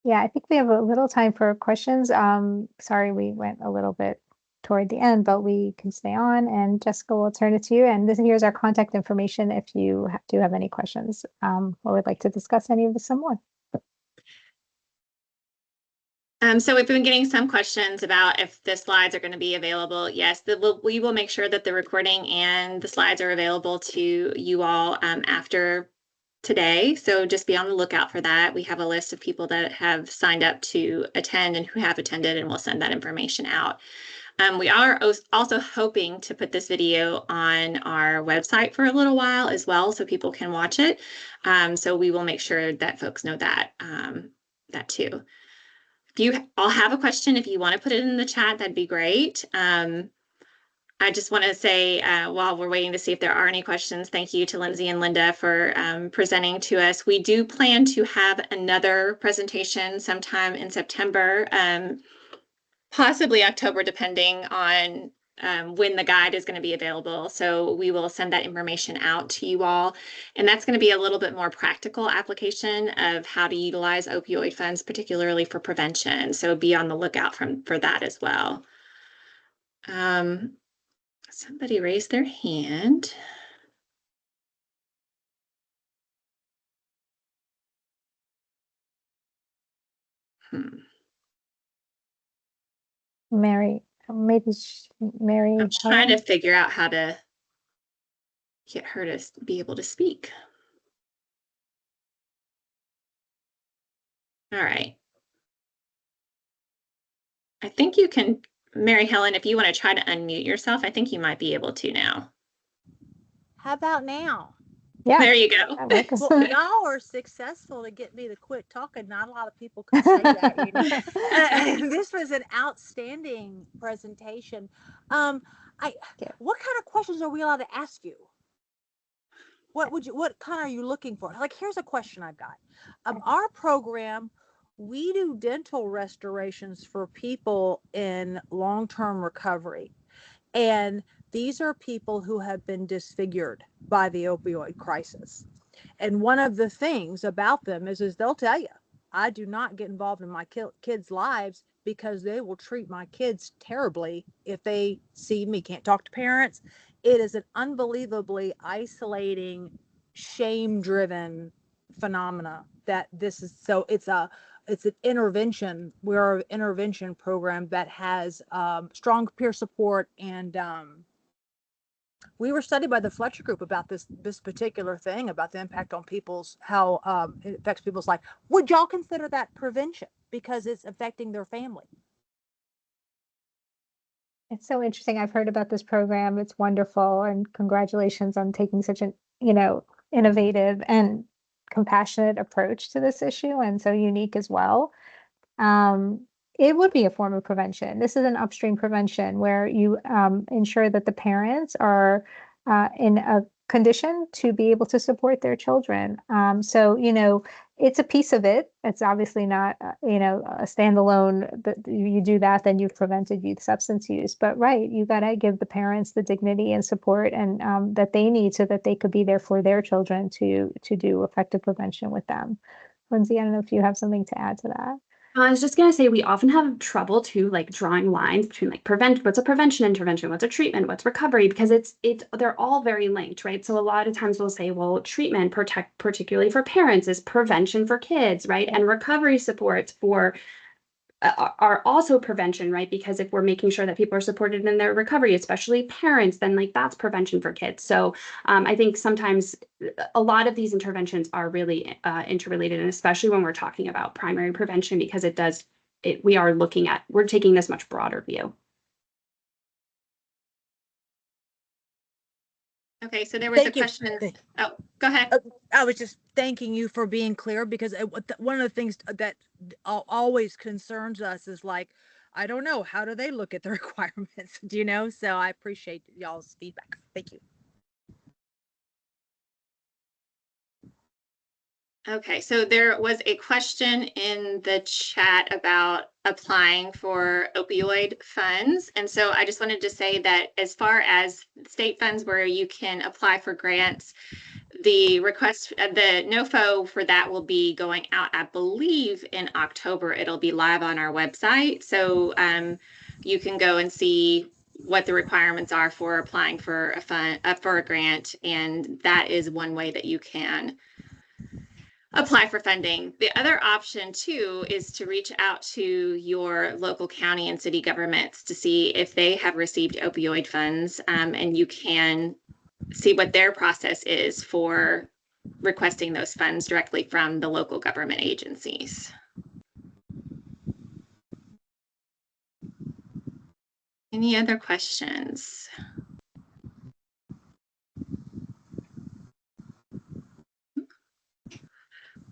Yeah, I think we have a little time for questions. Sorry, we went a little bit toward the end, but we can stay on. And Jessica, will turn it to you. And here's our contact information if you do have any questions or would like to discuss any of this some more. So we've been getting some questions about if the slides are going to be available. Yes, we will make sure that the recording and the slides are available to you all after today. So just be on the lookout for that. We have a list of people that have signed up to attend and who have attended, and we'll send that information out. We are also hoping to put this video on our website for a little while as well, so people can watch it. So we will make sure that folks know that, that too. If you all have a question, if you want to put it in the chat, that'd be great. I just want to say, while we're waiting to see if there are any questions, thank you to Lindsay and Linda for presenting to us. We do plan to have another presentation sometime in September, possibly October, depending on when the guide is going to be available. So we will send that information out to you all. And that's going to be a little bit more practical application of how to utilize opioid funds, particularly for prevention. So be on the lookout for that as well. Somebody raised their hand. Mary, maybe Mary. I'm trying to figure out how to get her to be able to speak. All right. I think you can, Mary Helen, if you want to try to unmute yourself, I think you might be able to now. How about now? Yeah. There you go. Well, y'all are successful to get me to quit talking. Not a lot of people can say that. You know? This was an outstanding presentation. What kind of questions are we allowed to ask you? What kind are you looking for? Like, here's a question I've got. Our program, we do dental restorations for people in long-term recovery. And these are people who have been disfigured by the opioid crisis. And one of the things about them is they'll tell you, I do not get involved in my kids' lives because they will treat my kids terribly if they see me, can't talk to parents. It is an unbelievably isolating, shame-driven phenomena that this is. So it's an intervention. We're an intervention program that has strong peer support, and we were studied by the Fletcher Group about this particular thing, about the impact on how it affects people's life. Would y'all consider that prevention because it's affecting their family? It's so interesting. I've heard about this program. It's wonderful, and congratulations on taking such an, innovative and compassionate approach to this issue, and so unique as well. It would be a form of prevention. This is an upstream prevention where you ensure that the parents are in a condition to be able to support their children. So, it's a piece of it. It's obviously not, a standalone, that you do that, then you've prevented youth substance use. But right, you got to give the parents the dignity and support and that they need so that they could be there for their children to do effective prevention with them. Lindsay, I don't know if you have something to add to that. I was just going to say, we often have trouble too, like drawing lines between like what's a prevention intervention, what's a treatment, what's recovery, because they're all very linked, right? So a lot of times we'll say, well, treatment particularly for parents is prevention for kids, right? And recovery supports are also prevention, right? Because if we're making sure that people are supported in their recovery, especially parents, then like that's prevention for kids. So I think sometimes a lot of these interventions are really interrelated, and especially when we're talking about primary prevention, because we're taking this much broader view. Okay, so there was a question. Oh, go ahead. I was just thanking you for being clear, because one of the things that always concerns us is like, I don't know, how do they look at the requirements? Do you know? So I appreciate y'all's feedback. Thank you. Okay, so there was a question in the chat about applying for opioid funds. And so I just wanted to say that as far as state funds where you can apply for grants, the request, the NOFO for that will be going out, I believe, in October. It'll be live on our website. So you can go and see what the requirements are for applying for a fund, for a grant, and that is one way that you can apply for funding. The other option too is to reach out to your local county and city governments to see if they have received opioid funds, and you can see what their process is for requesting those funds directly from the local government agencies. Any other questions?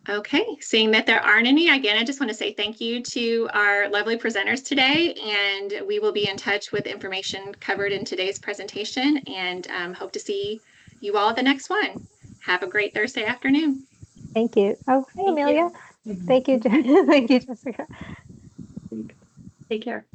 Okay, seeing that there aren't any, again, I just want to say thank you to our lovely presenters today, and we will be in touch with information covered in today's presentation, and hope to see you all at the next one. Have a great Thursday afternoon. Thank you. Oh, hi, Thank Amelia. you. Thank you, Thank you, Jessica. Take care.